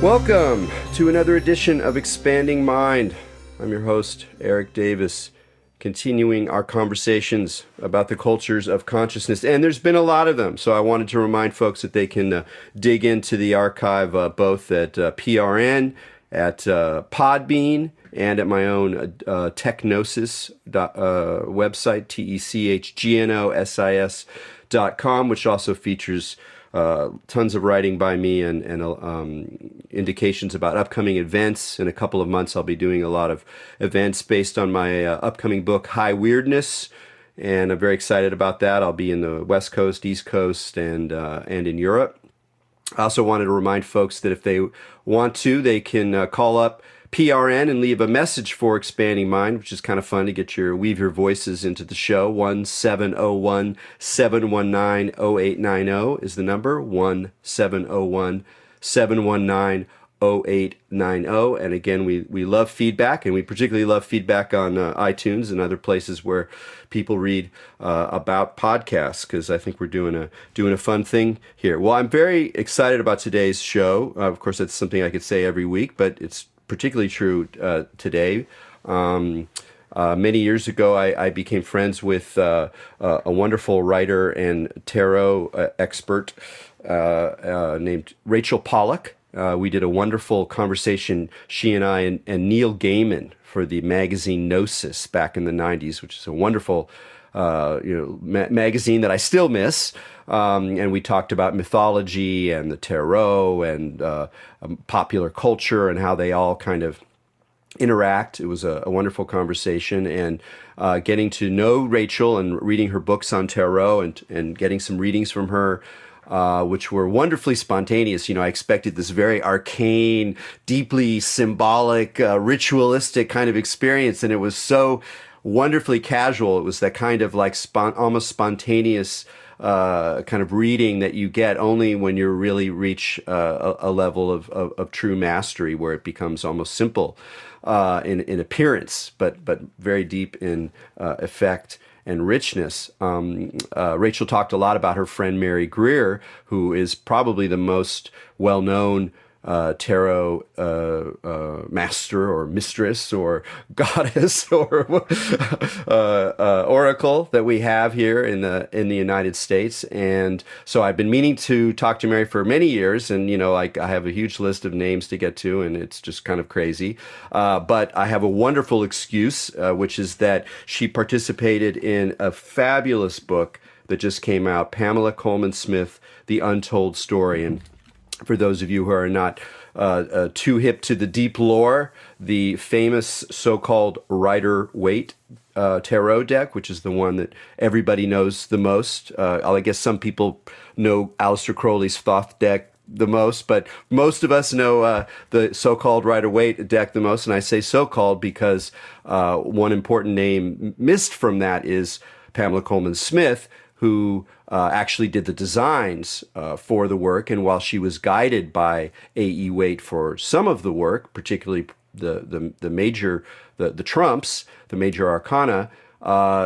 Welcome to another edition of Expanding Mind. I'm your host, Erik Davis, continuing our conversations about the cultures of consciousness. And there's been a lot of them, so I wanted to remind folks that they can dig into the archive both at PRN, at Podbean, and at my own Techgnosis website, techgnosis.com, which also features tons of writing by me and indications about upcoming events. In a couple of months, I'll be doing a lot of events based on my upcoming book, High Weirdness, and I'm very excited about that. I'll be in the West Coast, East Coast, and in Europe. I also wanted to remind folks that if they want to, they can call up PRN and leave a message for Expanding Mind, which is kind of fun to weave your voices into the show. 1-701-719-0890 is the number. 1-701-719-0890. And again, we love feedback, and we particularly love feedback on iTunes and other places where people read about podcasts, because I think we're doing a fun thing here. Well, I'm very excited about today's show. Of course, that's something I could say every week, but it's particularly true today. Many years ago, I became friends with a wonderful writer and tarot expert named Rachel Pollack. We did a wonderful conversation, she and I, and Neil Gaiman, for the magazine Gnosis back in the 90s, which is a wonderful magazine that I still miss. And we talked about mythology and the tarot and popular culture and how they all kind of interact. It was a wonderful conversation, and getting to know Rachel and reading her books on tarot and getting some readings from her, which were wonderfully spontaneous. I expected this very arcane, deeply symbolic, ritualistic kind of experience, and it was so wonderfully casual. It was that kind of like almost spontaneous kind of reading that you get only when you really reach a level of true mastery, where it becomes almost simple in appearance, but very deep in effect and richness. Rachel talked a lot about her friend Mary Greer, who is probably the most well-known tarot master or mistress or goddess or oracle that we have here in the United States. And so I've been meaning to talk to Mary for many years, and I have a huge list of names to get to, and it's just kind of crazy. But I have a wonderful excuse, which is that she participated in a fabulous book that just came out, Pamela Colman Smith, The Untold Story. And for those of you who are not too hip to the deep lore, the famous so-called Rider-Waite tarot deck, which is the one that everybody knows the most. I guess some people know Aleister Crowley's Thoth deck the most, but most of us know the so-called Rider-Waite deck the most. And I say so-called because one important name missed from that is Pamela Colman Smith, who actually did the designs for the work. And while she was guided by A.E. Waite for some of the work, particularly the major, the trumps, the major arcana,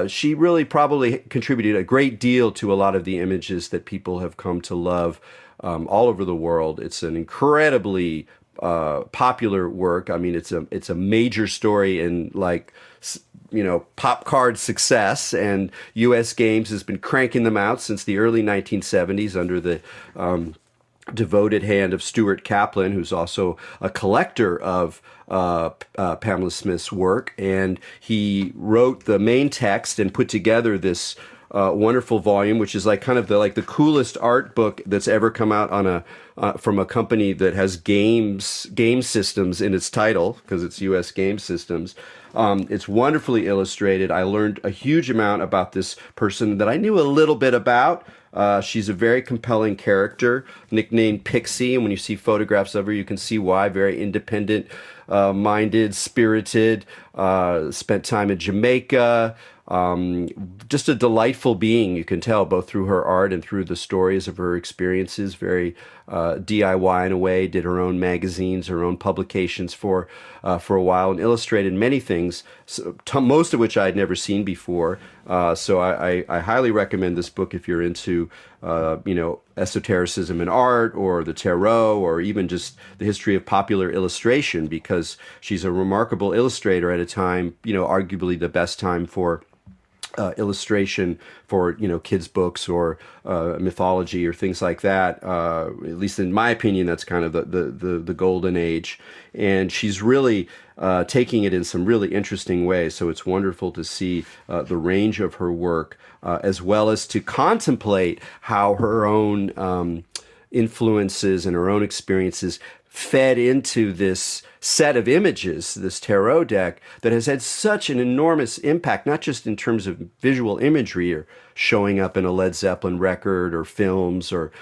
she really probably contributed a great deal to a lot of the images that people have come to love all over the world. It's an incredibly popular work. I mean, it's a major story in pop card success, and U.S. Games has been cranking them out since the early 1970s under the devoted hand of Stuart Kaplan, who's also a collector of Pamela Smith's work. And he wrote the main text and put together this wonderful volume, which is kind of the coolest art book that's ever come out on from a company that has game systems in its title, because it's U.S. Game Systems. It's wonderfully illustrated. I learned a huge amount about this person that I knew a little bit about. She's a very compelling character, nicknamed Pixie, and when you see photographs of her, you can see why. Very independent, minded, spirited, spent time in Jamaica. Just a delightful being, you can tell, both through her art and through the stories of her experiences. Very DIY in a way, did her own magazines, her own publications for a while, and illustrated many things, most of which I had never seen before. So I highly recommend this book if you're into, esotericism in art or the tarot or even just the history of popular illustration, because she's a remarkable illustrator at a time, arguably the best time for illustration for kids books or mythology or things like that. At least in my opinion, that's kind of the golden age, and she's really taking it in some really interesting ways. So it's wonderful to see the range of her work, as well as to contemplate how her own influences and her own experiences fed into this set of images, this tarot deck, that has had such an enormous impact, not just in terms of visual imagery or showing up in a Led Zeppelin record or films or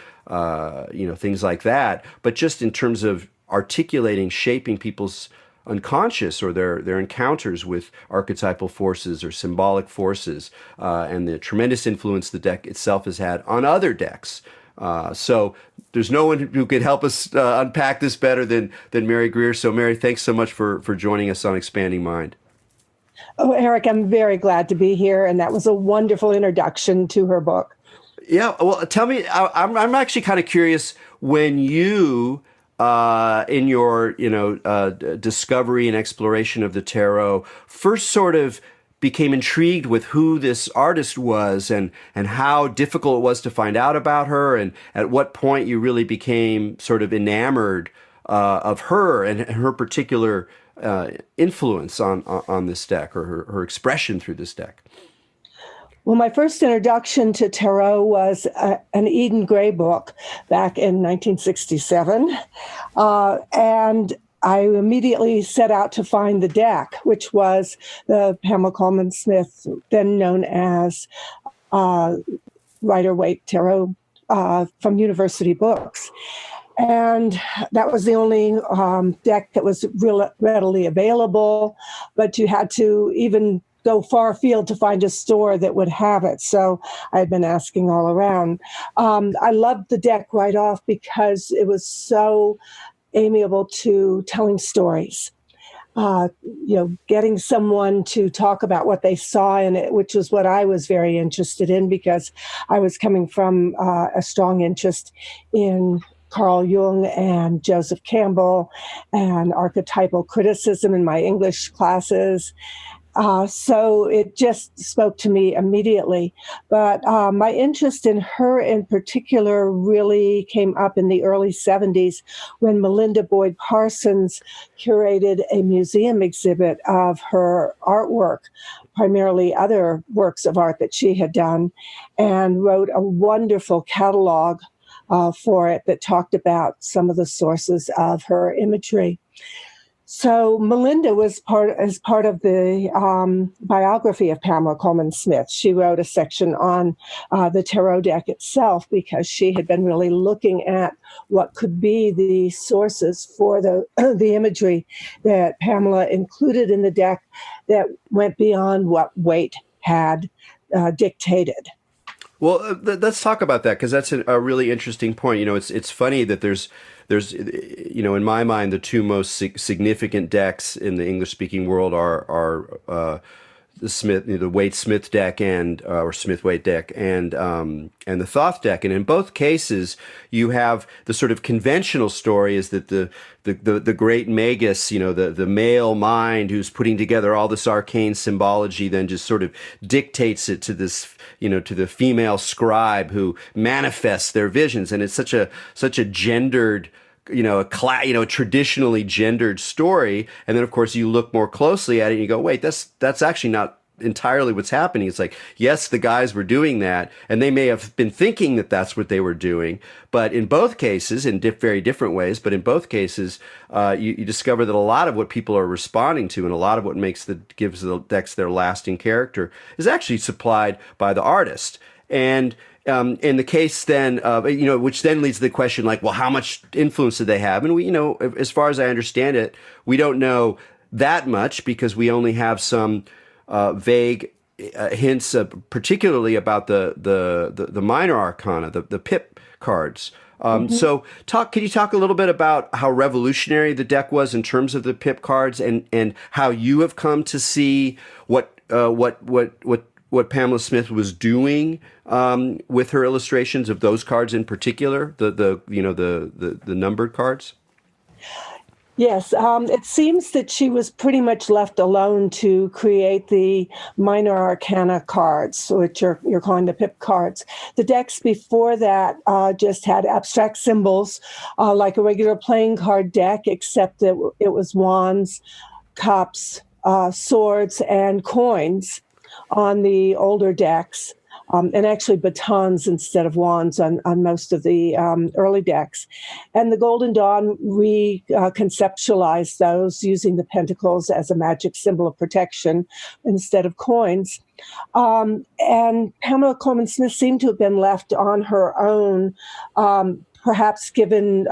things like that, but just in terms of articulating, shaping people's unconscious or their encounters with archetypal forces or symbolic forces, and the tremendous influence the deck itself has had on other decks. So there's no one who could help us unpack this better than Mary Greer. So Mary, thanks so much for joining us on Expanding Mind. Oh, Erik, I'm very glad to be here, and that was a wonderful introduction to her book. Yeah, well, tell me, I'm actually kind of curious, when you in your discovery and exploration of the tarot first sort of became intrigued with who this artist was and how difficult it was to find out about her, and at what point you really became sort of enamored of her and her particular influence on this deck, or her expression through this deck. Well, my first introduction to tarot was an Eden Gray book back in 1967. And I immediately set out to find the deck, which was the Pamela Colman Smith, then known as Rider-Waite Tarot, from University Books. And that was the only deck that was readily available, but you had to even go far afield to find a store that would have it. So I had been asking all around. I loved the deck right off because it was so amiable to telling stories. Getting someone to talk about what they saw in it, which was what I was very interested in, because I was coming from a strong interest in Carl Jung and Joseph Campbell and archetypal criticism in my English classes. So it just spoke to me immediately. But my interest in her in particular really came up in the early 70s when Melinda Boyd Parsons curated a museum exhibit of her artwork, primarily other works of art that she had done, and wrote a wonderful catalog for it that talked about some of the sources of her imagery. So Melinda was part of the biography of Pamela Colman Smith. She wrote a section on the tarot deck itself, because she had been really looking at what could be the sources for the imagery that Pamela included in the deck that went beyond what Waite had dictated. Well, let's talk about that, because that's a really interesting point. It's funny that there's in my mind, the two most significant decks in the English-speaking world are the Waite-Smith deck or Smith-Waite deck and the Thoth deck, and in both cases you have the sort of conventional story is that the great magus, the male mind who's putting together all this arcane symbology, then just sort of dictates it to this, to the female scribe who manifests their visions, and it's such a gendered, a traditionally gendered story. And then, of course, you look more closely at it and you go, wait, that's actually not entirely what's happening. It's like, yes, the guys were doing that, and they may have been thinking that that's what they were doing. But in both cases, in very different ways, but in both cases, you discover that a lot of what people are responding to and a lot of what gives the decks their lasting character is actually supplied by the artist. And in the case then, which then leads to the question, like, well, how much influence did they have? And we, as far as I understand it, we don't know that much, because we only have some vague hints, particularly about the minor arcana, the pip cards. So can you talk a little bit about how revolutionary the deck was in terms of the pip cards, and how you have come to see what what Pamela Smith was doing with her illustrations of those cards in particular, the numbered cards? Yes, it seems that she was pretty much left alone to create the minor arcana cards, which you're calling the pip cards. The decks before that just had abstract symbols, like a regular playing card deck, except that it was wands, cups, swords, and coins on the older decks. And actually batons instead of wands on most of the early decks. And the Golden Dawn reconceptualized those using the pentacles as a magic symbol of protection instead of coins. And Pamela Colman Smith seemed to have been left on her own, perhaps given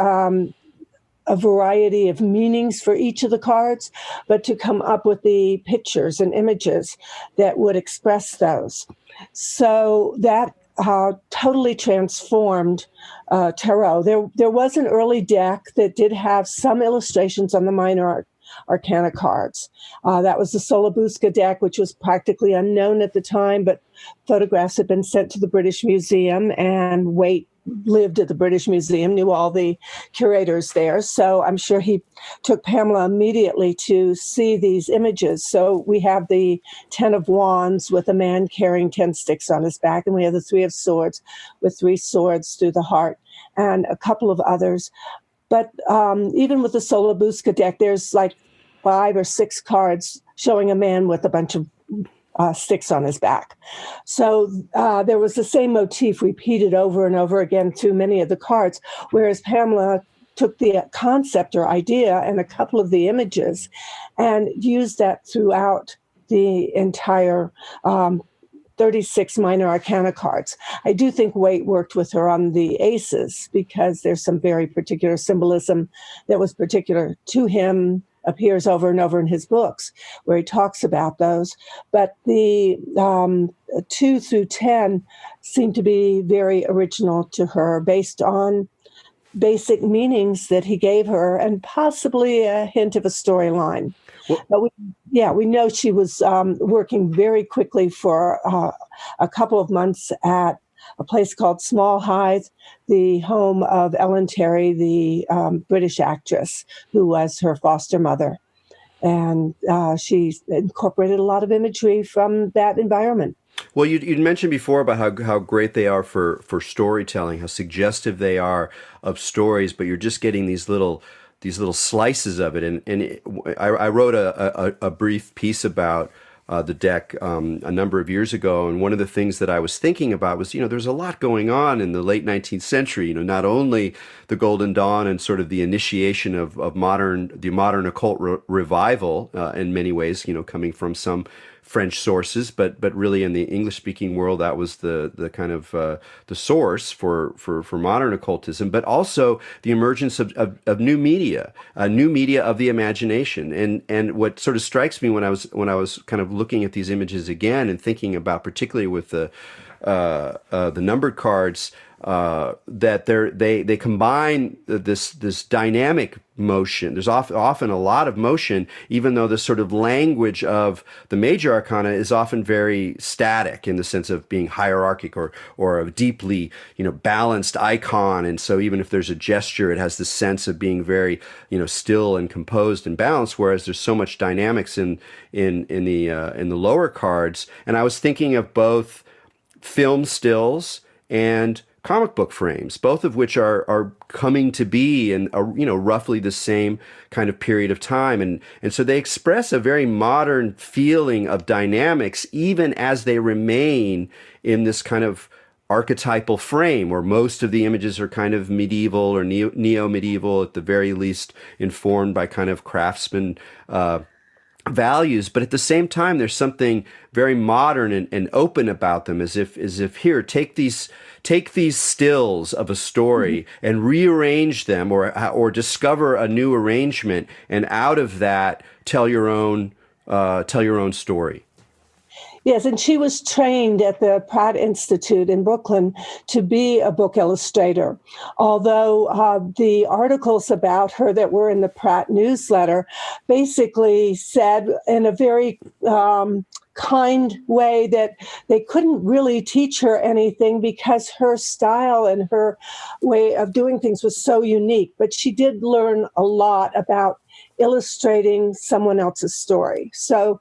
a variety of meanings for each of the cards, but to come up with the pictures and images that would express those. So that totally transformed tarot. There was an early deck that did have some illustrations on the minor arcana cards. That was the Solabuska deck, which was practically unknown at the time, but photographs had been sent to the British Museum, and Waite lived at the British Museum, knew all the curators there. So I'm sure he took Pamela immediately to see these images. So we have the 10 of Wands with a man carrying 10 sticks on his back, and we have the 3 of Swords with 3 swords through the heart, and a couple of others. But even with the Solabuska deck, there's like 5 or 6 cards showing a man with a bunch of sticks on his back. So there was the same motif repeated over and over again through many of the cards, whereas Pamela took the concept or idea and a couple of the images and used that throughout the entire 36 minor arcana cards. I do think Waite worked with her on the aces because there's some very particular symbolism that was particular to him, appears over and over in his books where he talks about those. But the 2 through 10 seem to be very original to her, based on basic meanings that he gave her and possibly a hint of a storyline. Well, But we know she was working very quickly for a couple of months at a place called Small Hythe, the home of Ellen Terry, the British actress who was her foster mother. And she incorporated a lot of imagery from that environment. Well, you'd mentioned before about how great they are for storytelling, how suggestive they are of stories, but you're just getting these little slices of it. I wrote a brief piece about the deck a number of years ago, and one of the things that I was thinking about was, there's a lot going on in the late 19th century. Not only the Golden Dawn and sort of the initiation of the modern occult revival in many ways, coming from some French sources, but really in the English-speaking world, that was the kind of the source for modern occultism, but also the emergence of new media of the imagination. And what sort of strikes me when I was kind of looking at these images again and thinking about, particularly with the numbered cards, that they combine this dynamic motion. There's often a lot of motion, even though the sort of language of the major arcana is often very static in the sense of being hierarchic or a deeply balanced icon. And so even if there's a gesture, it has the sense of being very still and composed and balanced. Whereas there's so much dynamics in the lower cards. And I was thinking of both film stills and comic book frames, both of which are coming to be in roughly the same kind of period of time, and so they express a very modern feeling of dynamics, even as they remain in this kind of archetypal frame where most of the images are kind of medieval or neo-medieval, at the very least informed by kind of craftsman values, but at the same time there's something very modern and open about them, as if here, take these stills of a story and rearrange them or discover a new arrangement, and out of that tell your own story. Yes, and she was trained at the Pratt Institute in Brooklyn to be a book illustrator. Although the articles about her that were in the Pratt newsletter basically said in a very kind way that they couldn't really teach her anything because her style and her way of doing things was so unique. But she did learn a lot about illustrating someone else's story. So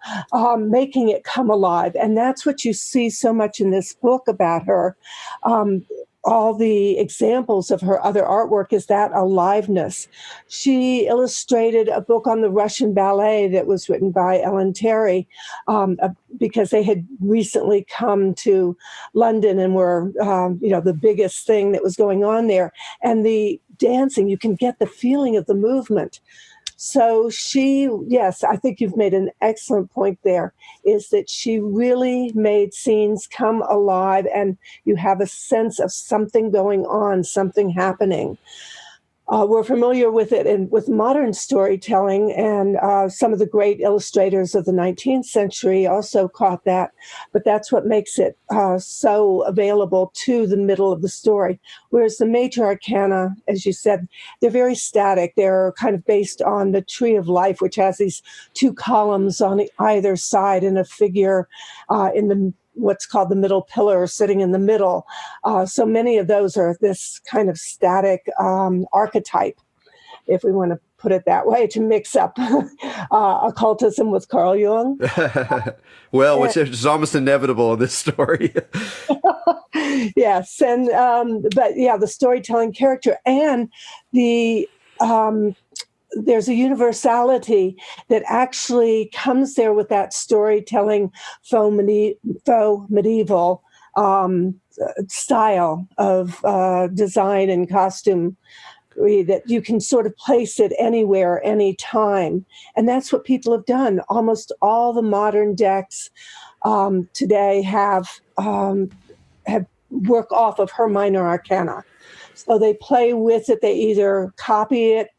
making it come alive. And that's what you see so much in this book about her. All the examples of her other artwork is that aliveness. She illustrated a book on the Russian ballet that was written by Ellen Terry because they had recently come to London and were, the biggest thing that was going on there. And the dancing, you can get the feeling of the movement. So yes, I think you've made an excellent point there, is that she really made scenes come alive and you have a sense of something going on, something happening. We're familiar with it with modern storytelling, and some of the great illustrators of the 19th century also caught that. But that's what makes it so available to the middle of the story. Whereas the major arcana, as you said, they're very static. They're kind of based on the tree of life, which has these two columns on either side and a figure in the what's called the middle pillar sitting in the middle. So many of those are this kind of static archetype, if we want to put it that way, to mix up occultism with Carl Jung. Well, which is almost inevitable in this story. Yes. But yeah, the storytelling character and there's a universality that actually comes there with that storytelling faux medieval style of design and costume, that you can sort of place it anywhere, anytime. And that's what people have done. Almost all the modern decks today have work off of her minor arcana. So they play with it. They either copy it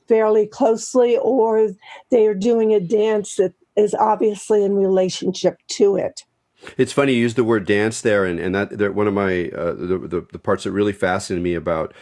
fairly closely, or they are doing a dance that is obviously in relationship to it. It's funny you use the word dance there, and that one of my the parts that really fascinated me about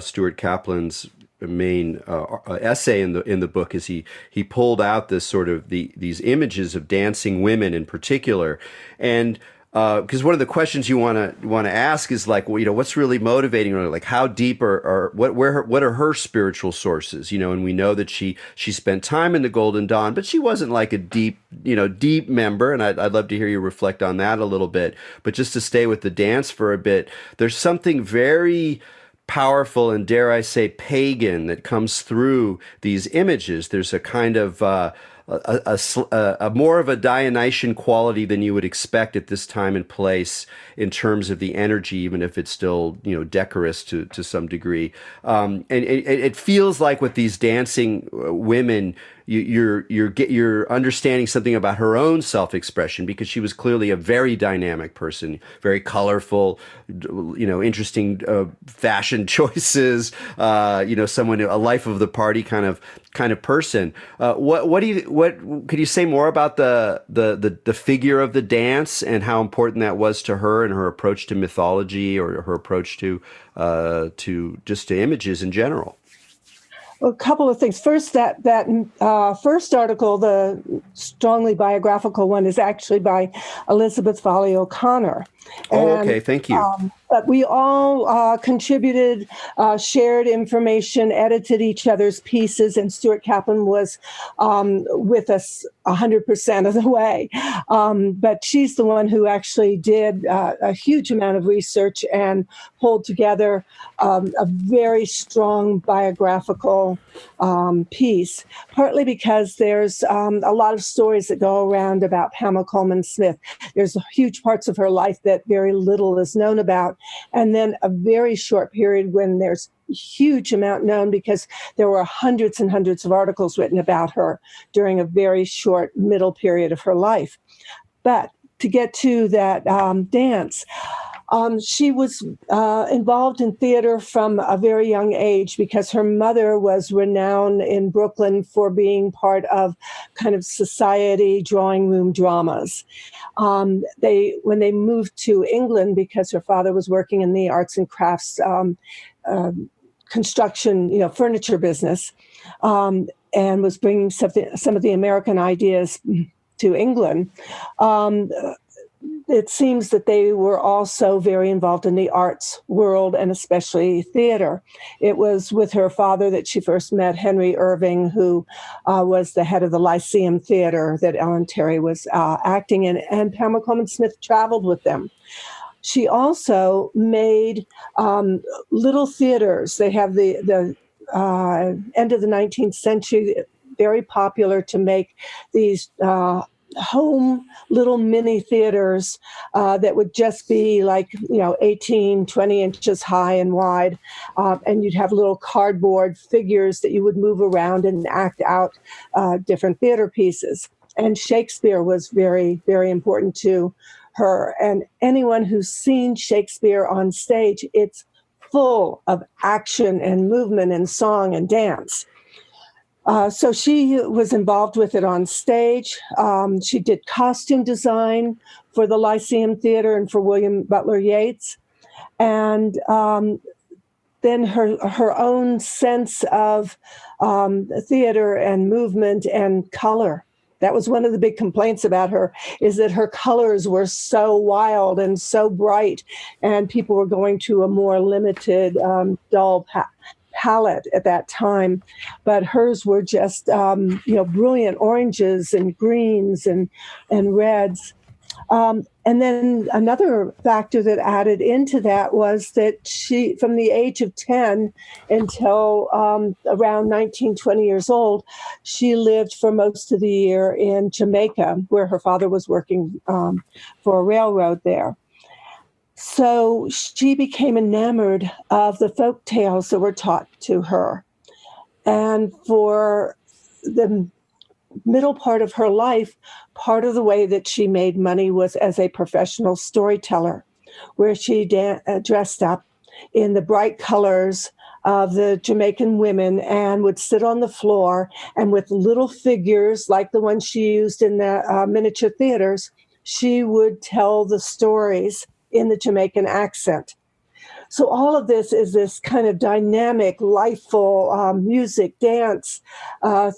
Stuart Kaplan's main essay in the book is he pulled out this sort of these images of dancing women in particular, and because one of the questions you want to ask is like, well, what's really motivating her? Like, how deep or what are her spiritual sources? And we know that she spent time in the Golden Dawn, but she wasn't like a deep member. And I'd love to hear you reflect on that a little bit. But just to stay with the dance for a bit, there's something very powerful and, dare I say, pagan that comes through these images. There's a kind of a more of a Dionysian quality than you would expect at this time and place in terms of the energy, even if it's still decorous to some degree. And it feels like with these dancing women, you're understanding something about her own self-expression, because she was clearly a very dynamic person, very colorful, interesting fashion choices, someone, a life of the party kind of person. What could you say more about the figure of the dance and how important that was to her and her approach to mythology, or her approach to images in general? A couple of things. First, that first article, the strongly biographical one, is actually by Elizabeth Volley O'Connor. Okay, thank you. But we all contributed, shared information, edited each other's pieces, and Stuart Kaplan was with us 100% of the way. But she's the one who actually did a huge amount of research and pulled together a very strong biographical piece, partly because there's a lot of stories that go around about Pamela Colman Smith. There's huge parts of her life that very little is known about. And then a very short period when there's a huge amount known, because there were hundreds and hundreds of articles written about her during a very short middle period of her life. But to get to that dance, She was involved in theater from a very young age because her mother was renowned in Brooklyn for being part of kind of society drawing room dramas. When they moved to England, because her father was working in the arts and crafts construction, furniture business, and was bringing some of the American ideas to England. It seems that they were also very involved in the arts world and especially theater. It was with her father that she first met Henry Irving, who was the head of the Lyceum Theater that Ellen Terry was acting in, and Pamela Colman Smith traveled with them. She also made little theaters. They have the end of the 19th century, very popular to make these home little mini theaters that would just be like 18, 20 inches high and wide, and you'd have little cardboard figures that you would move around and act out different theater pieces. And Shakespeare was very, very important to her, and anyone who's seen Shakespeare on stage, it's full of action and movement and song and dance. So she was involved with it on stage. She did costume design for the Lyceum Theater and for William Butler Yeats. And then her own sense of theater and movement and color. That was one of the big complaints about her, is that her colors were so wild and so bright, and people were going to a more limited, dull palette at that time. But hers were just, brilliant oranges and greens and reds. And then another factor that added into that was that she, from the age of 10 until around 19, 20 years old, she lived for most of the year in Jamaica, where her father was working for a railroad there. So she became enamored of the folk tales that were taught to her. And for the middle part of her life, part of the way that she made money was as a professional storyteller, where she dressed up in the bright colors of the Jamaican women and would sit on the floor, and with little figures like the ones she used in the miniature theaters, she would tell the stories in the Jamaican accent. So all of this is this kind of dynamic, lifeful music, dance,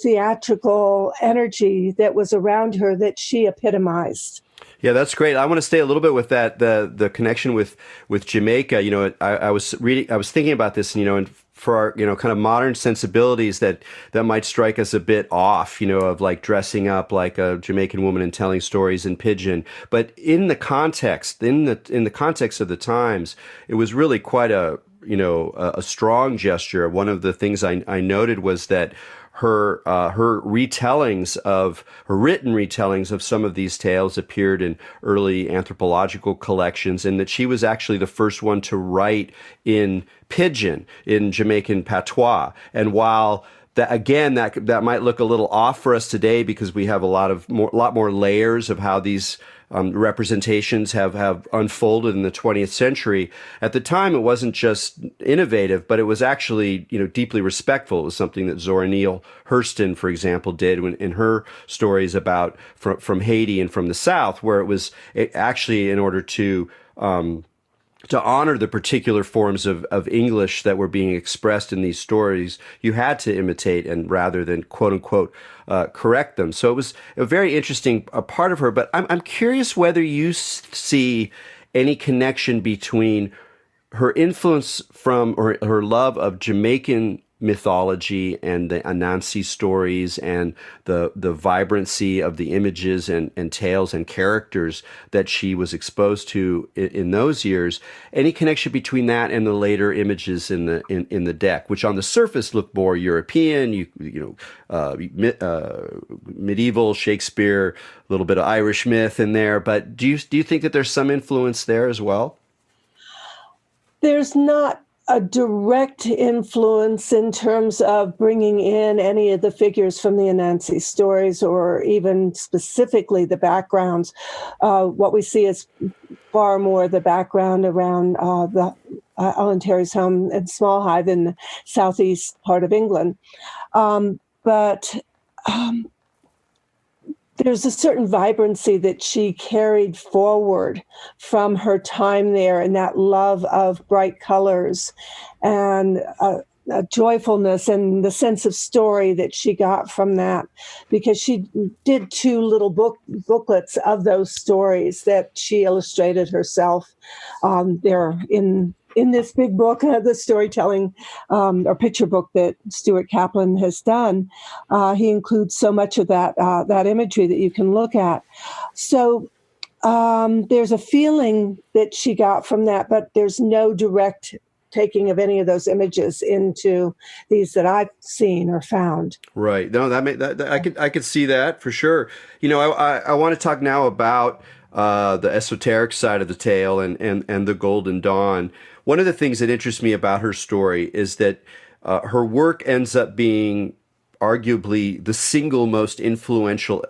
theatrical energy that was around her that she epitomized. Yeah, that's great. I want to stay a little bit with that, the connection with Jamaica. I was thinking about this, and for our, kind of modern sensibilities that might strike us a bit off, of like dressing up like a Jamaican woman and telling stories in pidgin. But in the context of the times, it was really quite a strong gesture. One of the things I noted was that her written retellings of some of these tales appeared in early anthropological collections, and that she was actually the first one to write in pidgin, in Jamaican patois. And while that might look a little off for us today, because we have a lot more layers of how these representations have unfolded in the 20th century. At the time, it wasn't just innovative, but it was actually, deeply respectful. It was something that Zora Neale Hurston, for example, did in her stories about from Haiti and from the South, where it actually, in order to honor the particular forms of English that were being expressed in these stories, you had to imitate, and rather than quote unquote correct them. So it was a very interesting part of her. But I'm curious whether you see any connection between her influence from, or her love of Jamaican mythology and the Anansi stories and the vibrancy of the images and tales and characters that she was exposed to in those years. Any connection between that and the later images in the deck, which on the surface look more European, medieval Shakespeare, a little bit of Irish myth in there. But do you think that there's some influence there as well? There's not a direct influence in terms of bringing in any of the figures from the Anansi stories, or even specifically the backgrounds. What we see is far more the background around the Ellen Terry's home in Small Hythe in the southeast part of England. But there's a certain vibrancy that she carried forward from her time there, and that love of bright colors and a joyfulness and the sense of story that she got from that, because she did two little booklets of those stories that she illustrated herself. They're in this big book, the storytelling or picture book that Stuart Kaplan has done. He includes so much of that imagery that you can look at. So there's a feeling that she got from that, but there's no direct taking of any of those images into these that I've seen or found. Right. No, I could see that for sure. You know, I want to talk now about the esoteric side of the tale and the Golden Dawn. One of the things that interests me about her story is that her work ends up being arguably the single most influential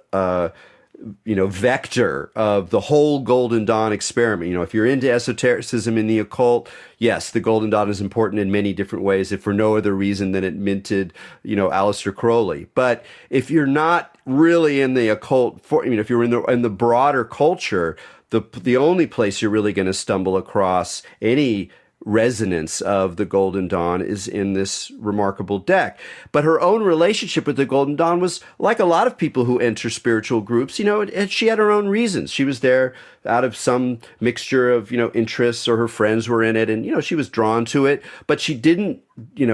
vector of the whole Golden Dawn experiment. You know, if you're into esotericism in the occult, yes, the Golden Dawn is important in many different ways, if for no other reason than it minted, Aleister Crowley. But if you're not really in the occult, if you're in the broader culture, the only place you're really going to stumble across any resonance of the Golden Dawn is in this remarkable deck. But her own relationship with the Golden Dawn was like a lot of people who enter spiritual groups. She had her own reasons. She was there out of some mixture of, interests, or her friends were in it, and, she was drawn to it, but she didn't,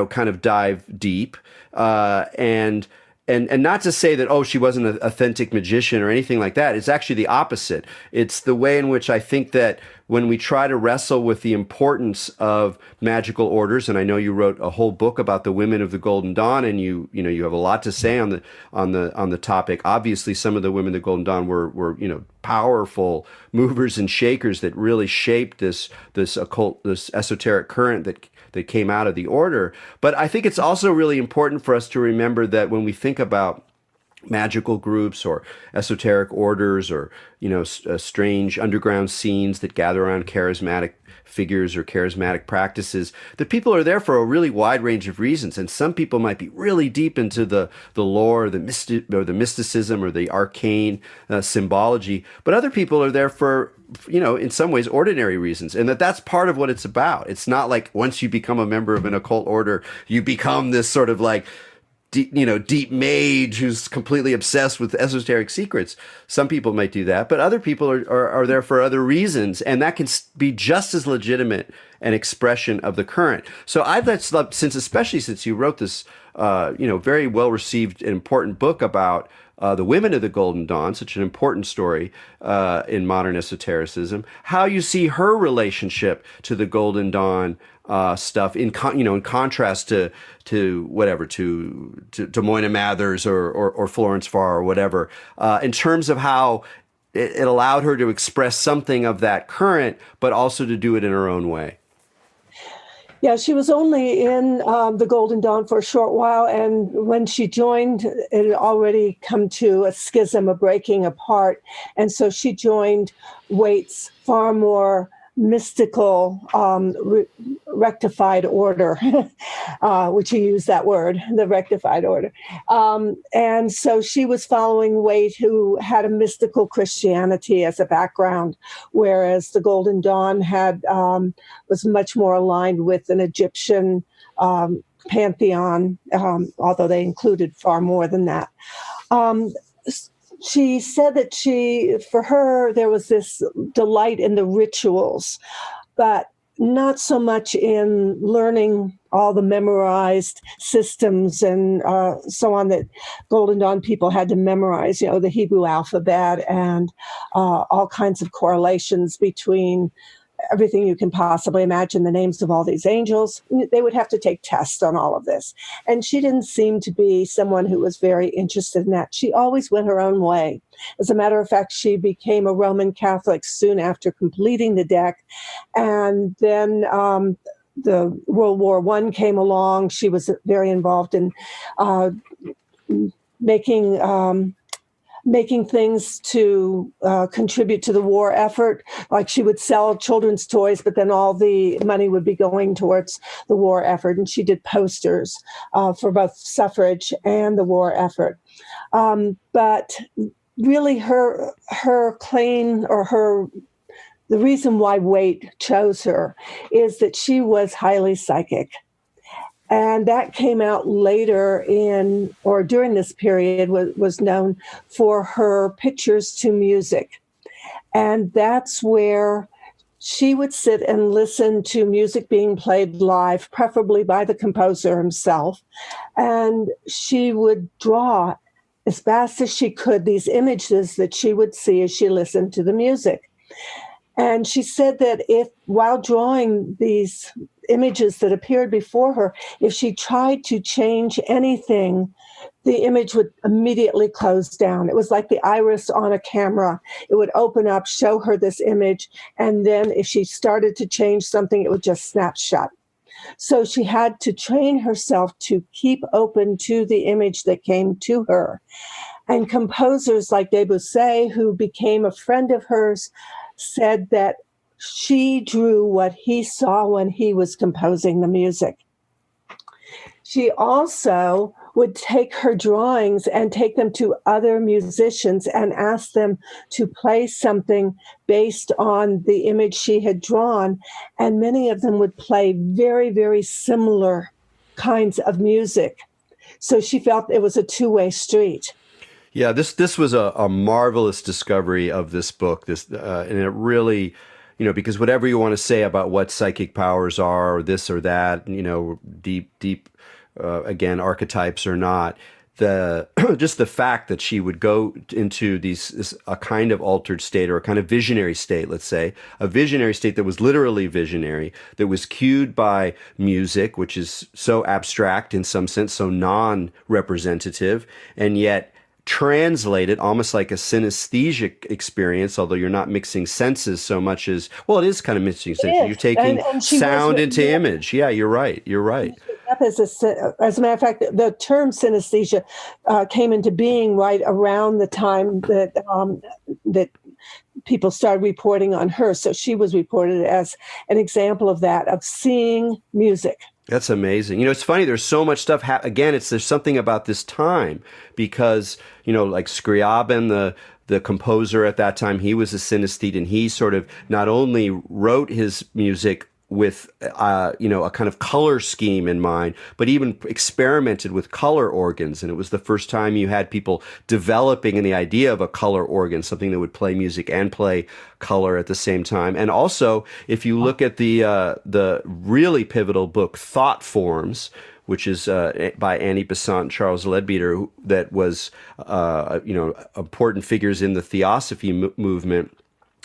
kind of dive deep. And not to say that, she wasn't an authentic magician or anything like that. It's actually the opposite. It's the way in which I think that when we try to wrestle with the importance of magical orders, and I know you wrote a whole book about the women of the Golden Dawn, and you have a lot to say on the topic. Obviously, some of the women of the Golden Dawn were powerful movers and shakers that really shaped this occult, this esoteric current that came out of the order. But I think it's also really important for us to remember that when we think about magical groups or esoteric orders, or strange underground scenes that gather around charismatic figures or charismatic practices, that people are there for a really wide range of reasons. And some people might be really deep into the lore, the mysticism, or the arcane symbology, but other people are there for, in some ways, ordinary reasons, and that's part of what it's about. It's not like once you become a member of an occult order, you become this sort of like deep mage who's completely obsessed with esoteric secrets. Some people might do that, but other people are there for other reasons, and that can be just as legitimate an expression of the current. So especially since you wrote this, very well received and important book about the women of the Golden Dawn, such an important story in modern esotericism, how you see her relationship to the Golden Dawn stuff in contrast to Moyna Mathers or Florence Farr or whatever, in terms of how it allowed her to express something of that current, but also to do it in her own way. Yeah, she was only in the Golden Dawn for a short while, and when she joined, it had already come to a schism, a breaking apart, and so she joined Waite's far more mystical rectified order, which he used that word, the rectified order. And so she was following Waite, who had a mystical Christianity as a background, whereas the Golden Dawn was much more aligned with an Egyptian pantheon, although they included far more than that. She said that for her, there was this delight in the rituals, but not so much in learning all the memorized systems and so on that Golden Dawn people had to memorize, the Hebrew alphabet and all kinds of correlations between everything you can possibly imagine, the names of all these angels. They would have to take tests on all of this. And she didn't seem to be someone who was very interested in that. She always went her own way. As a matter of fact, she became a Roman Catholic soon after completing the deck. And then the World War I came along, she was very involved in making making things to contribute to the war effort. Like she would sell children's toys, but then all the money would be going towards the war effort. And she did posters for both suffrage and the war effort. But really her claim, or the reason why Waite chose her is that she was highly psychic. And that came out later during this period, was known for her pictures to music. And that's where she would sit and listen to music being played live, preferably by the composer himself. And she would draw as fast as she could these images that she would see as she listened to the music. And she said that while drawing these images that appeared before her, if she tried to change anything, the image would immediately close down. It was like the iris on a camera. It would open up, show her this image, and then if she started to change something, it would just snap shut. So she had to train herself to keep open to the image that came to her. And composers like Debussy, who became a friend of hers, said that she drew what he saw when he was composing the music. She also would take her drawings and take them to other musicians and ask them to play something based on the image she had drawn. And many of them would play very, very similar kinds of music. So she felt it was a two-way street. Yeah, this was a marvelous discovery of this book. And it really, because whatever you want to say about what psychic powers are, or this or that, deep, again, archetypes or not, just the fact that she would go into a kind of altered state, or a kind of visionary state, let's say, a visionary state that was literally visionary, that was cued by music, which is so abstract in some sense, so non-representative, and yet translated almost like a synesthetic experience, although you're not mixing senses so much as, well, it is kind of mixing senses. You're taking and sound into image. Yeah, you're right. As a matter of fact, the term synesthesia came into being right around the time that people started reporting on her. So she was reported as an example of that, of seeing music. That's amazing. It's funny. There's so much stuff. There's something about this time because, like Scriabin, the composer at that time, he was a synesthete, and he sort of not only wrote his music with, a kind of color scheme in mind, but even experimented with color organs. And it was the first time you had people developing in the idea of a color organ, something that would play music and play color at the same time. And also, if you look at the really pivotal book, Thought Forms, which is by Annie Besant and Charles Leadbeater, that was, important figures in the Theosophy movement,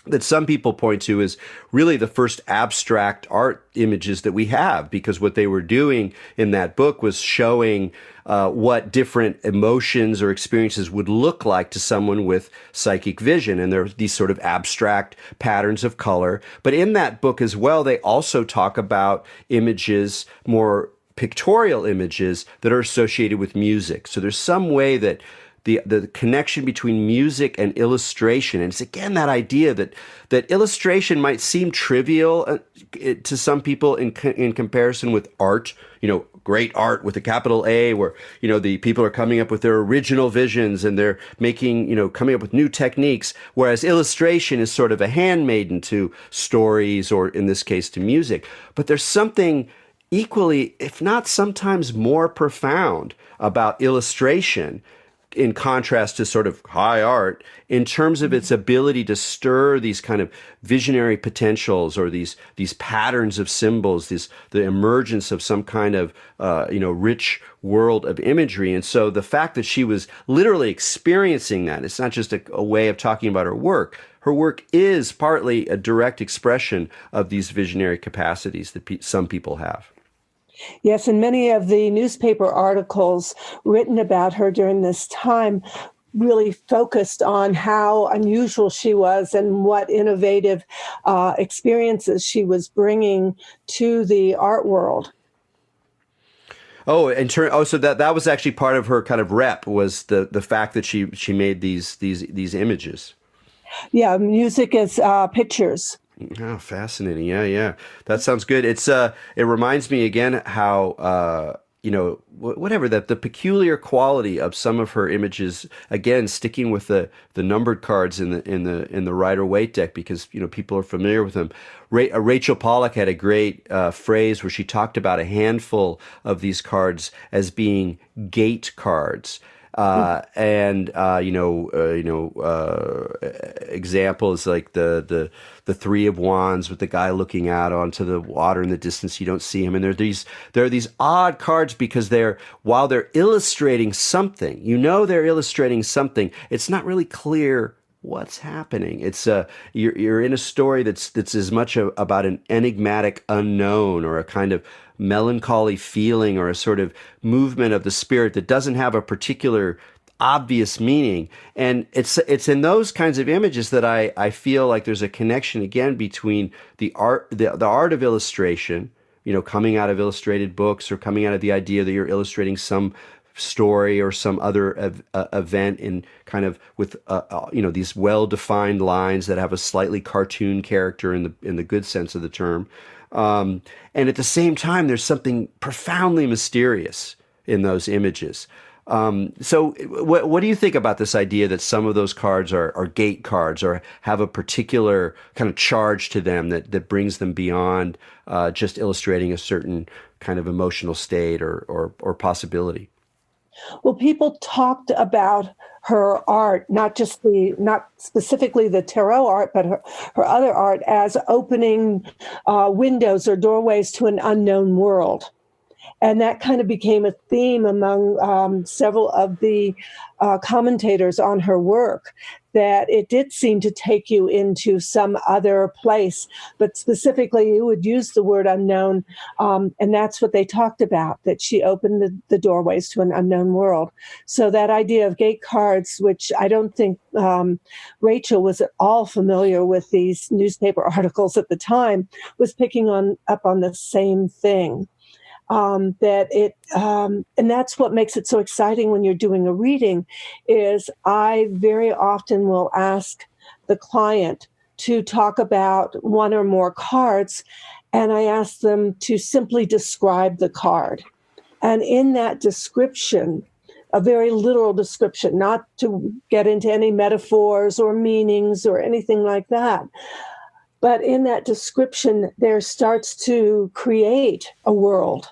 that some people point to as really the first abstract art images that we have, because what they were doing in that book was showing what different emotions or experiences would look like to someone with psychic vision. And there are these sort of abstract patterns of color. But in that book as well, they also talk about images, more pictorial images that are associated with music. So there's some way that the connection between music and illustration, and it's again that idea that illustration might seem trivial to some people in comparison with art, great art with a capital A, where the people are coming up with their original visions and they're making coming up with new techniques, whereas illustration is sort of a handmaiden to stories, or in this case to music. But there's something equally, if not sometimes more profound, about illustration, in contrast to sort of high art, in terms of its ability to stir these kind of visionary potentials, or these patterns of symbols, the emergence of some kind of rich world of imagery. And so the fact that she was literally experiencing that, it's not just a way of talking about her work. Her work is partly a direct expression of these visionary capacities that some people have. Yes, and many of the newspaper articles written about her during this time really focused on how unusual she was and what innovative experiences she was bringing to the art world. Oh, so that was actually part of her kind of rep, was the fact that she made these images. Yeah, music as pictures. Oh, fascinating. Yeah, yeah. That sounds good. It reminds me again how whatever, that the peculiar quality of some of her images, again sticking with the numbered cards in the Rider-Waite deck, because people are familiar with them. Rachel Pollack had a great phrase where she talked about a handful of these cards as being gate cards. Examples like the Three of Wands with the guy looking out onto the water in the distance. You don't see him, and there are these odd cards because while they're illustrating something, they're illustrating something. It's not really clear what's happening. It's you're in a story that's as much about an enigmatic unknown, or a kind of melancholy feeling, or a sort of movement of the spirit that doesn't have a particular obvious meaning. And it's in those kinds of images that I feel like there's a connection again between the art of illustration, coming out of illustrated books, or coming out of the idea that you're illustrating some story or some other event in kind of with these well-defined lines that have a slightly cartoon character in the good sense of the term. And at the same time, there's something profoundly mysterious in those images. So what do you think about this idea that some of those cards are gate cards, or have a particular kind of charge to them that brings them beyond just illustrating a certain kind of emotional state or possibility? Well, people talked about her art, not specifically the tarot art, but her other art, as opening windows or doorways to an unknown world. And that kind of became a theme among several of the commentators on her work, that it did seem to take you into some other place, but specifically you would use the word unknown, and that's what they talked about, that she opened the doorways to an unknown world. So that idea of gate cards, which I don't think Rachel was at all familiar with these newspaper articles at the time, was picking up on the same thing. And that's what makes it so exciting when you're doing a reading, is I very often will ask the client to talk about one or more cards, and I ask them to simply describe the card. And in that description, a very literal description, not to get into any metaphors or meanings or anything like that, but in that description, there starts to create a world.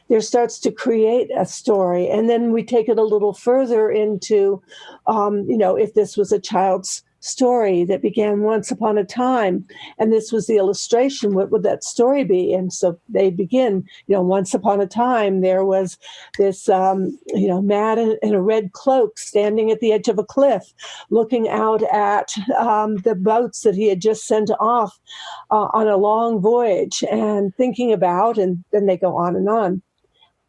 There starts to create a story. And then we take it a little further into, if this was a child's story that began once upon a time, and this was the illustration, what would that story be? And so they begin, once upon a time, there was this, man in a red cloak standing at the edge of a cliff, looking out at the boats that he had just sent off on a long voyage, and thinking about, and then they go on and on.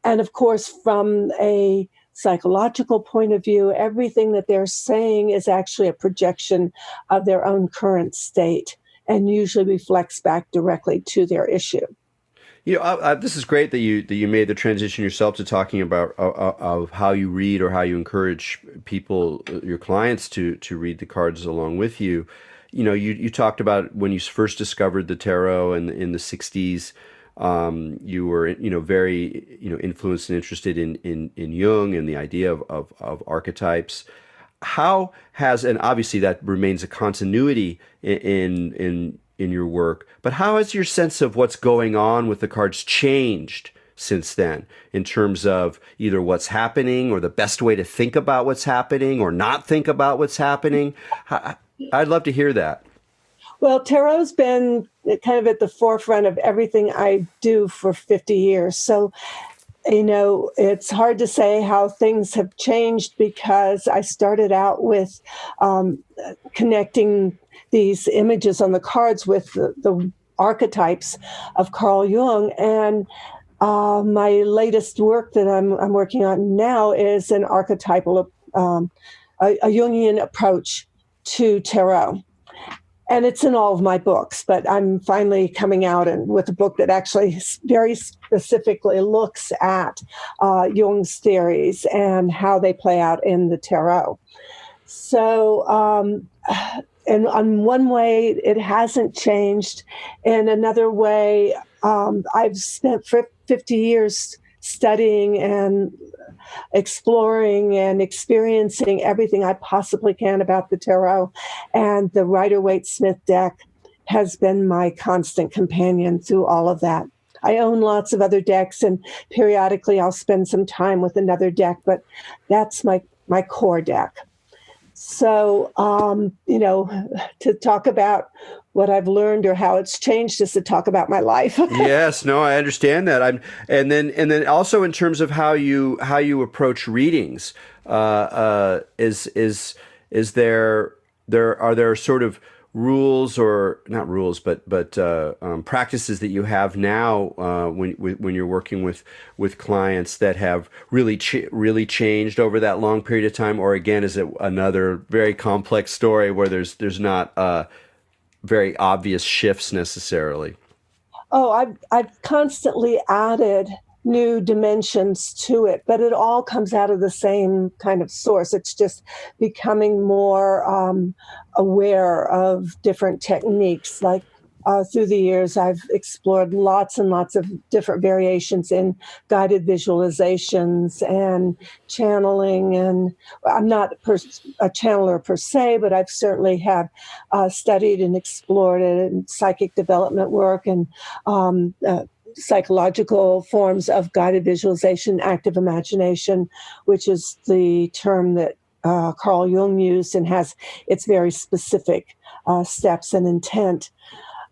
And of course, from a psychological point of view, everything that they're saying is actually a projection of their own current state, and usually reflects back directly to their issue. This is great that you made the transition yourself to talking about of how you read, or how you encourage people, your clients, to read the cards along with you. You talked about when you first discovered the tarot in the 60s. You were, very, influenced and interested in Jung and the idea of archetypes. How has, and obviously that remains a continuity in your work, but how has your sense of what's going on with the cards changed since then, in terms of either what's happening, or the best way to think about what's happening, or not think about what's happening? I'd love to hear that. Well, tarot's been kind of at the forefront of everything I do for 50 years. So, it's hard to say how things have changed, because I started out with connecting these images on the cards with the archetypes of Carl Jung. And my latest work that I'm working on now is an archetypal a Jungian approach to tarot. And it's in all of my books, but I'm finally coming out with a book that actually very specifically looks at Jung's theories and how they play out in the tarot. So, and on one way, it hasn't changed. In another way, I've spent 50 years studying and exploring and experiencing everything I possibly can about the tarot. And the Rider-Waite-Smith deck has been my constant companion through all of that. I own lots of other decks, and periodically I'll spend some time with another deck, but that's my core deck. So, to talk about what I've learned or how it's changed is to talk about my life. Yes, no, I understand that. And then also in terms of how you approach readings, is there are there sort of rules, or not rules, but practices that you have now when you're working with clients that have really changed over that long period of time, or again, is it another very complex story where there's not very obvious shifts necessarily? Oh, I've constantly added new dimensions to it, but it all comes out of the same kind of source. It's just becoming more aware of different techniques. Like through the years, I've explored lots and lots of different variations in guided visualizations and channeling. And I'm not a channeler per se, but I've certainly have studied and explored it in psychic development work and psychological forms of guided visualization, active imagination, which is the term that Carl Jung used and has its very specific steps and intent.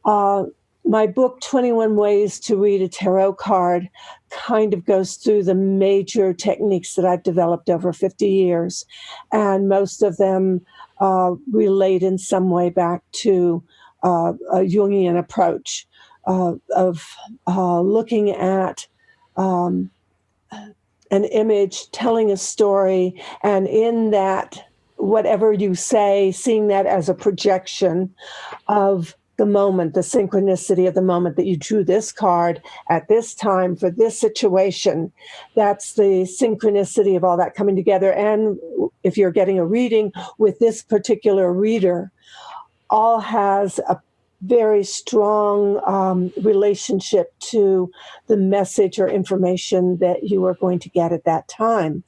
My book, 21 Ways to Read a Tarot Card, kind of goes through the major techniques that I've developed over 50 years. And most of them relate in some way back to a Jungian approach of looking at an image, telling a story, and in that, whatever you say, seeing that as a projection of the moment, the synchronicity of the moment that you drew this card at this time for this situation. That's the synchronicity of all that coming together. And if you're getting a reading with this particular reader, all has a very strong relationship to the message or information that you are going to get at that time.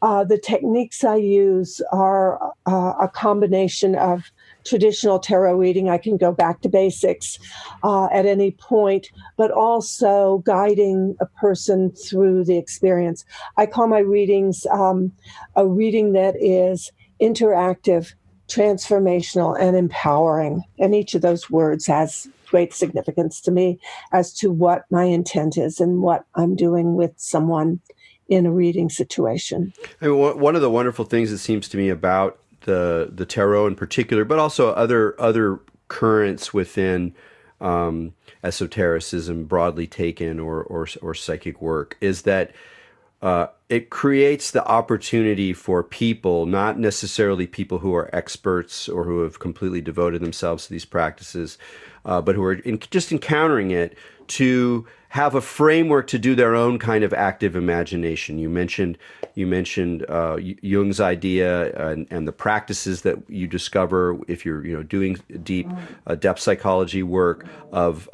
The techniques I use are a combination of traditional tarot reading. I can go back to basics at any point, but also guiding a person through the experience. I call my readings a reading that is interactive, transformational, and empowering. And each of those words has great significance to me as to what my intent is and what I'm doing with someone in a reading situation. I mean, one of the wonderful things that seems to me about the tarot in particular, but also other currents within esotericism broadly taken, or psychic work, is that it creates the opportunity for people, not necessarily people who are experts or who have completely devoted themselves to these practices, but who are just encountering it, to have a framework to do their own kind of active imagination. You mentioned Jung's idea and the practices that you discover if you're doing deep depth psychology work of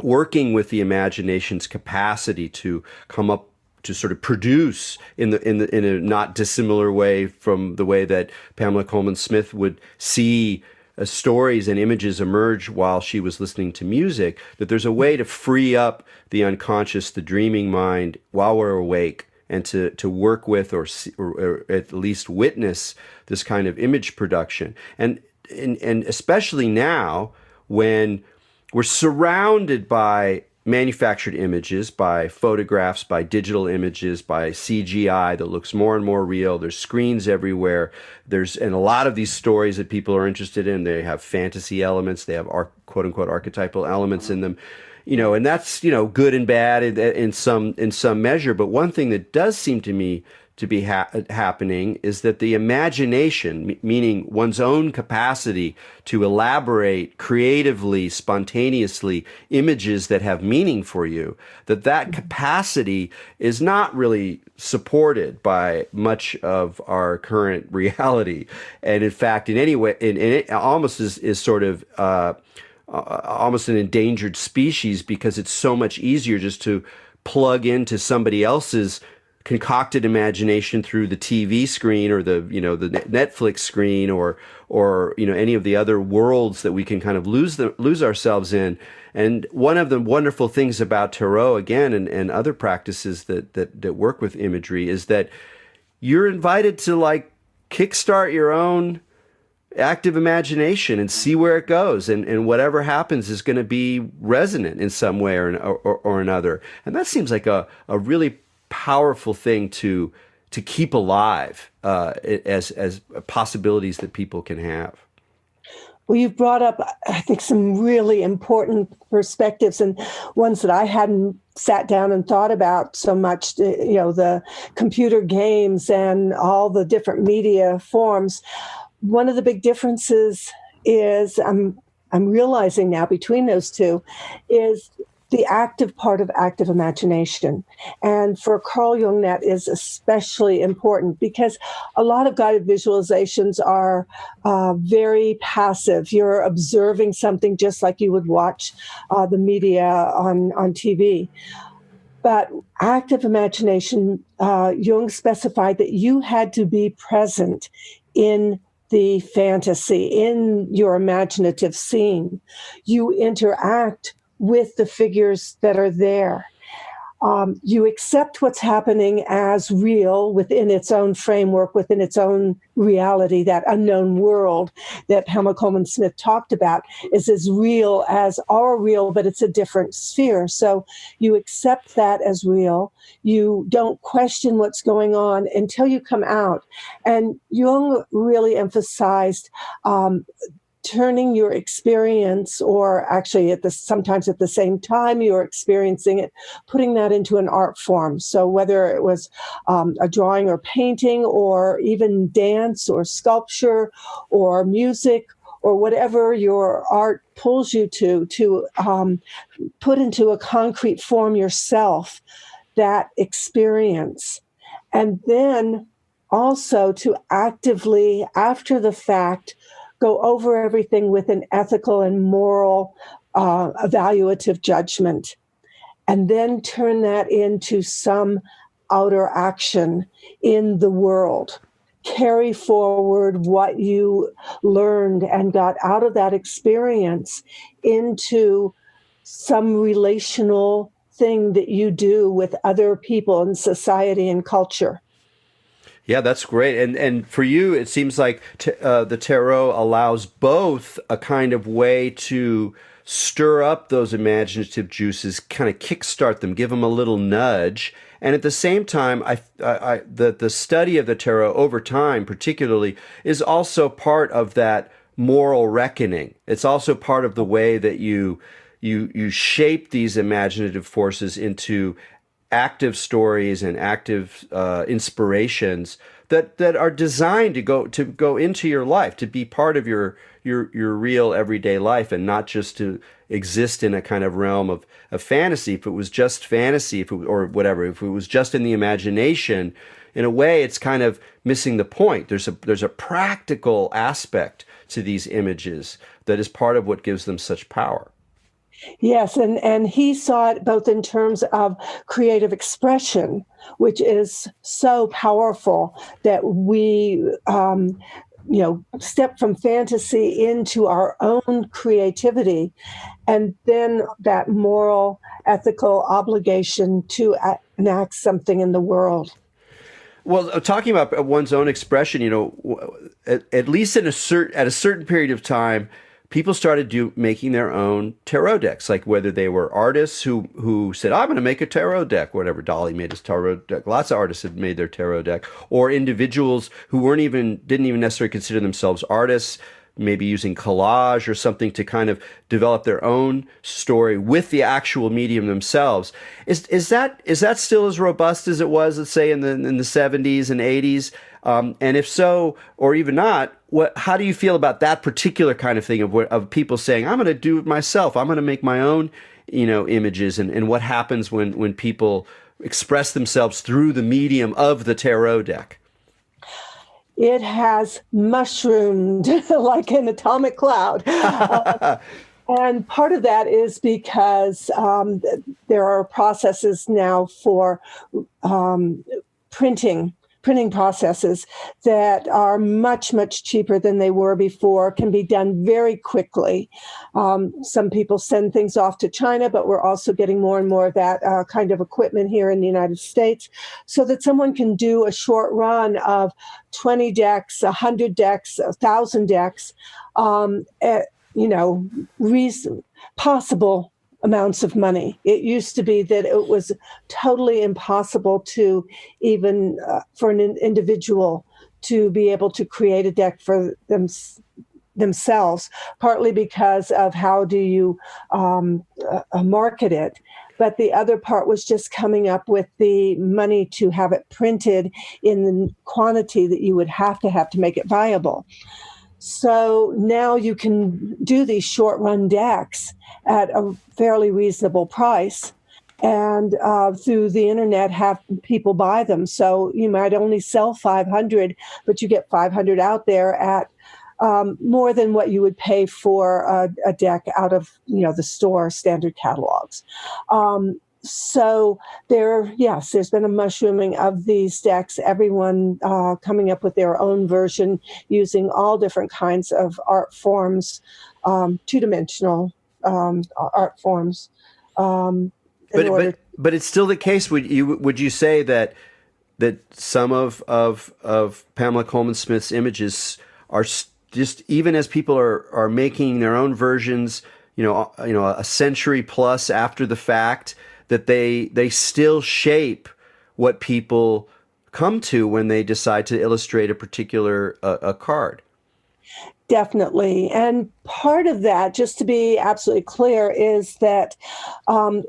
working with the imagination's capacity to come up to sort of produce in a not dissimilar way from the way that Pamela Colman Smith would see stories and images emerge while she was listening to music, that there's a way to free up the unconscious, the dreaming mind while we're awake, and to work with or at least witness this kind of image production. And especially now when we're surrounded by manufactured images, by photographs, by digital images, by CGI that looks more and more real. There's screens everywhere. And a lot of these stories that people are interested in, they have fantasy elements. They have quote unquote archetypal elements in them, and that's, good and bad in some measure. But one thing that does seem to me to be happening is that the imagination, meaning one's own capacity to elaborate creatively, spontaneously images that have meaning for you, that capacity is not really supported by much of our current reality. And in fact, in any way, it almost is sort of almost an endangered species, because it's so much easier just to plug into somebody else's concocted imagination through the TV screen, or the Netflix screen, or any of the other worlds that we can kind of lose ourselves in. And one of the wonderful things about Tarot, again, and other practices that work with imagery, is that you're invited to like kickstart your own active imagination and see where it goes, and whatever happens is going to be resonant in some way or another. And that seems like a really powerful thing to keep alive as possibilities that people can have. Well, you've brought up, I think, some really important perspectives, and ones that I hadn't sat down and thought about so much. The computer games and all the different media forms. One of the big differences is, I'm realizing now between those two, is the active part of active imagination. And for Carl Jung, that is especially important, because a lot of guided visualizations are very passive. You're observing something just like you would watch the media on TV. But active imagination, Jung specified that you had to be present in the fantasy, in your imaginative scene. You interact with the figures that are there. You accept what's happening as real within its own framework, within its own reality. That unknown world that Pamela Colman Smith talked about is as real as our real, but it's a different sphere. So you accept that as real. You don't question what's going on until you come out. And Jung really emphasized turning your experience, or actually sometimes at the same time you're experiencing it, putting that into an art form. So whether it was a drawing or painting, or even dance or sculpture or music, or whatever your art pulls you to put into a concrete form yourself, that experience. And then also to actively, after the fact, go over everything with an ethical and moral evaluative judgment, and then turn that into some outer action in the world. Carry forward what you learned and got out of that experience into some relational thing that you do with other people in society and culture. Yeah, that's great. And for you, it seems like the tarot allows both a kind of way to stir up those imaginative juices, kind of kickstart them, give them a little nudge. And at the same time, the study of the tarot over time, particularly, is also part of that moral reckoning. It's also part of the way that you shape these imaginative forces into active stories and active inspirations that are designed to go into your life, to be part of your real everyday life, and not just to exist in a kind of realm of fantasy. If it was just fantasy, if it was just in the imagination, in a way, it's kind of missing the point. There's a practical aspect to these images that is part of what gives them such power. Yes, and he saw it both in terms of creative expression, which is so powerful, that we step from fantasy into our own creativity, and then that moral, ethical obligation to enact something in the world. Well, talking about one's own expression, at least at a certain period of time, people started making their own tarot decks, like whether they were artists who said, I'm going to make a tarot deck, whatever. Dolly made his tarot deck. Lots of artists had made their tarot deck, or individuals who didn't even necessarily consider themselves artists, maybe using collage or something to kind of develop their own story with the actual medium themselves. Is that still as robust as it was, let's say, in the 70s and 80s? And if so, or even not, how do you feel about that particular kind of thing of people saying, I'm going to do it myself, I'm going to make my own, images, and what happens when people express themselves through the medium of the tarot deck? It has mushroomed like an atomic cloud. And part of that is because there are processes now for printing processes that are much, much cheaper than they were before, can be done very quickly. Some people send things off to China, but we're also getting more and more of that kind of equipment here in the United States, so that someone can do a short run of 20 decks, 100 decks, 1,000 decks, at, possible amounts of money. It used to be that it was totally impossible to even for an individual to be able to create a deck for themselves, partly because of how do you market it. But the other part was just coming up with the money to have it printed in the quantity that you would have to make it viable. So now you can do these short run decks at a fairly reasonable price, and through the internet have people buy them. So you might only sell 500, but you get 500 out there at more than what you would pay for a deck out of the store standard catalogs. So there's been a mushrooming of these decks, everyone coming up with their own version using all different kinds of art forms, two-dimensional art forms. But it's still the case. Would you say that some of Pamela Colman Smith's images are just, even as people are making their own versions, a century plus after the fact, that they still shape what people come to when they decide to illustrate a particular a card? Definitely. And part of that, just to be absolutely clear, is that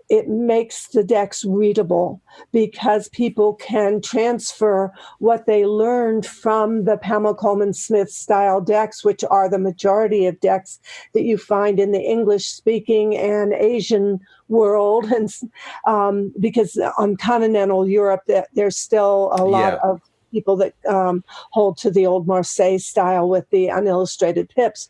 it makes the decks readable because people can transfer what they learned from the Pamela Colman Smith style decks, which are the majority of decks that you find in the English speaking and Asian world. And because on continental Europe, there's still a lot of people that hold to the old Marseille style with the unillustrated pips.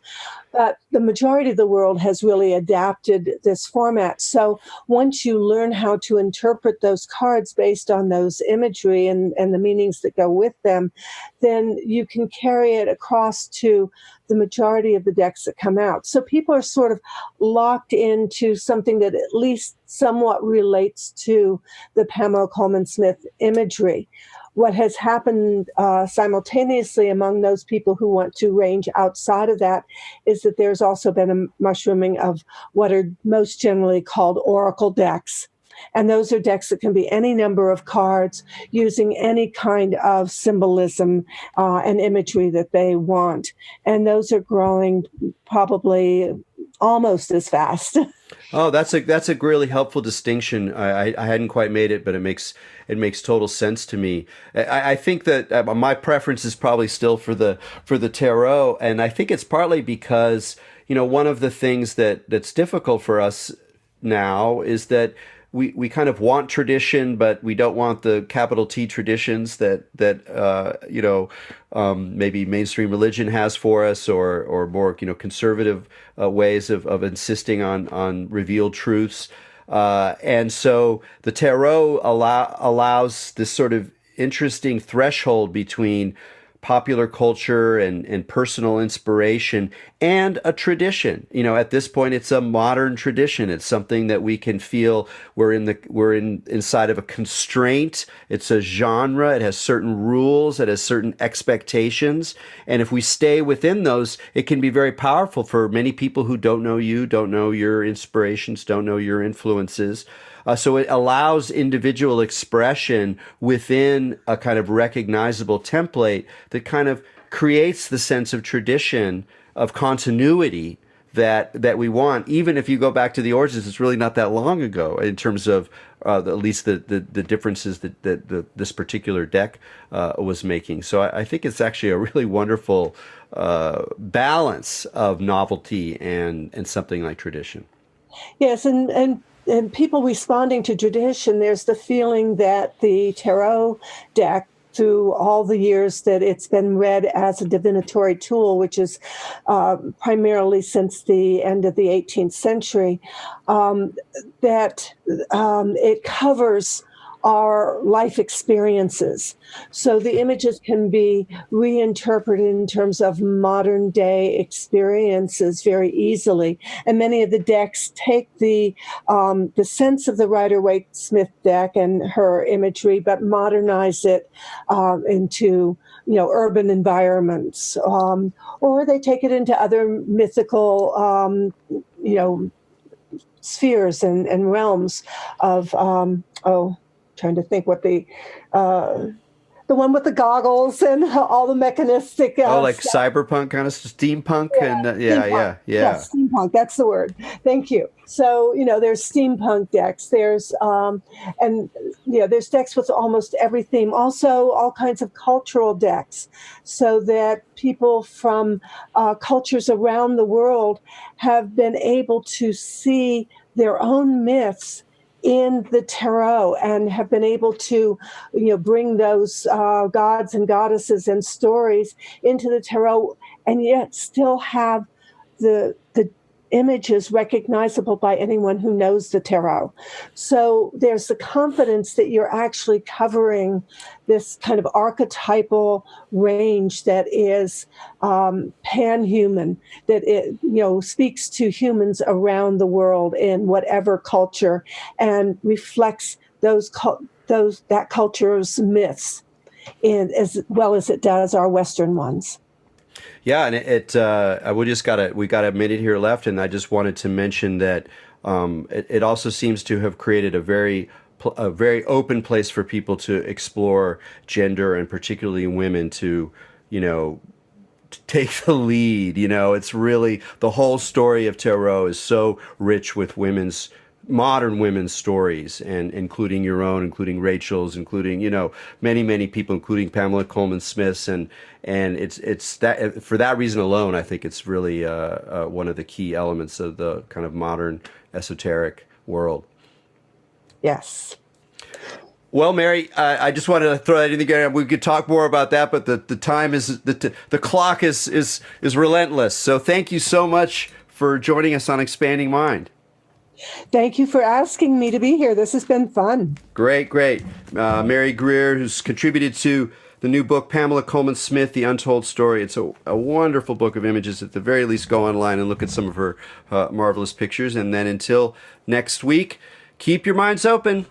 But the majority of the world has really adapted this format. So once you learn how to interpret those cards based on those imagery and the meanings that go with them, then you can carry it across to the majority of the decks that come out. So people are sort of locked into something that at least somewhat relates to the Pamela Colman Smith imagery. What has happened simultaneously among those people who want to range outside of that is that there's also been a mushrooming of what are most generally called oracle decks. And those are decks that can be any number of cards using any kind of symbolism and imagery that they want. And those are growing probably almost as fast. Oh, that's a really helpful distinction. I hadn't quite made it, but it makes total sense to me. I think that my preference is probably still for the tarot, and I think it's partly because one of the things that's difficult for us now is that we kind of want tradition, but we don't want the capital T traditions that maybe mainstream religion has for us, or more conservative ways of insisting on revealed truths. And so the tarot allows this sort of interesting threshold between popular culture and personal inspiration and a tradition. At this point, it's a modern tradition. It's something that we can feel we're inside of a constraint. It's a genre. It has certain rules. It has certain expectations. And if we stay within those, it can be very powerful for many people who don't know you, don't know your inspirations, don't know your influences. So it allows individual expression within a kind of recognizable template that kind of creates the sense of tradition of continuity that we want. Even if you go back to the origins, it's really not that long ago in terms of at least the differences that this particular deck was making. So I think it's actually a really wonderful balance of novelty and something like tradition. Yes, and people responding to tradition, there's the feeling that the tarot deck, through all the years that it's been read as a divinatory tool, which is primarily since the end of the 18th century, that it covers our life experiences. So the images can be reinterpreted in terms of modern day experiences very easily. And many of the decks take the sense of the Rider-Waite-Smith deck and her imagery, but modernize it into urban environments, or they take it into other mythical spheres and realms of trying to think what the one with the goggles and all the mechanistic Like stuff. cyberpunk kind of steampunk. Steampunk. Yeah. Steampunk, that's the word. Thank you. So there's steampunk decks, there's there's decks with almost every theme, also all kinds of cultural decks, so that people from cultures around the world have been able to see their own myths in the tarot and have been able to bring those gods and goddesses and stories into the tarot, and yet still have the images recognizable by anyone who knows the tarot. So there's the confidence that you're actually covering this kind of archetypal range that is pan-human, that it speaks to humans around the world in whatever culture, and reflects that culture's myths in as well as it does our Western ones. Yeah, and we got a minute here left, and I just wanted to mention that it also seems to have created a very open place for people to explore gender, and particularly women to take the lead. It's really, the whole story of tarot is so rich with modern women's stories, and including your own, including Rachel's, including many people, including Pamela Colman Smith's, and it's that, for that reason alone, I think it's really one of the key elements of the kind of modern esoteric world. Yes. Well, Mary, I just wanted to throw that in again. We could talk more about that, but the time is the clock is relentless. So thank you so much for joining us on Expanding Mind. Thank you for asking me to be here. This has been fun. Great. Mary Greer, who's contributed to the new book, Pamela Colman Smith, The Untold Story. It's a wonderful book of images. At the very least, go online and look at some of her marvelous pictures. And then until next week, keep your minds open.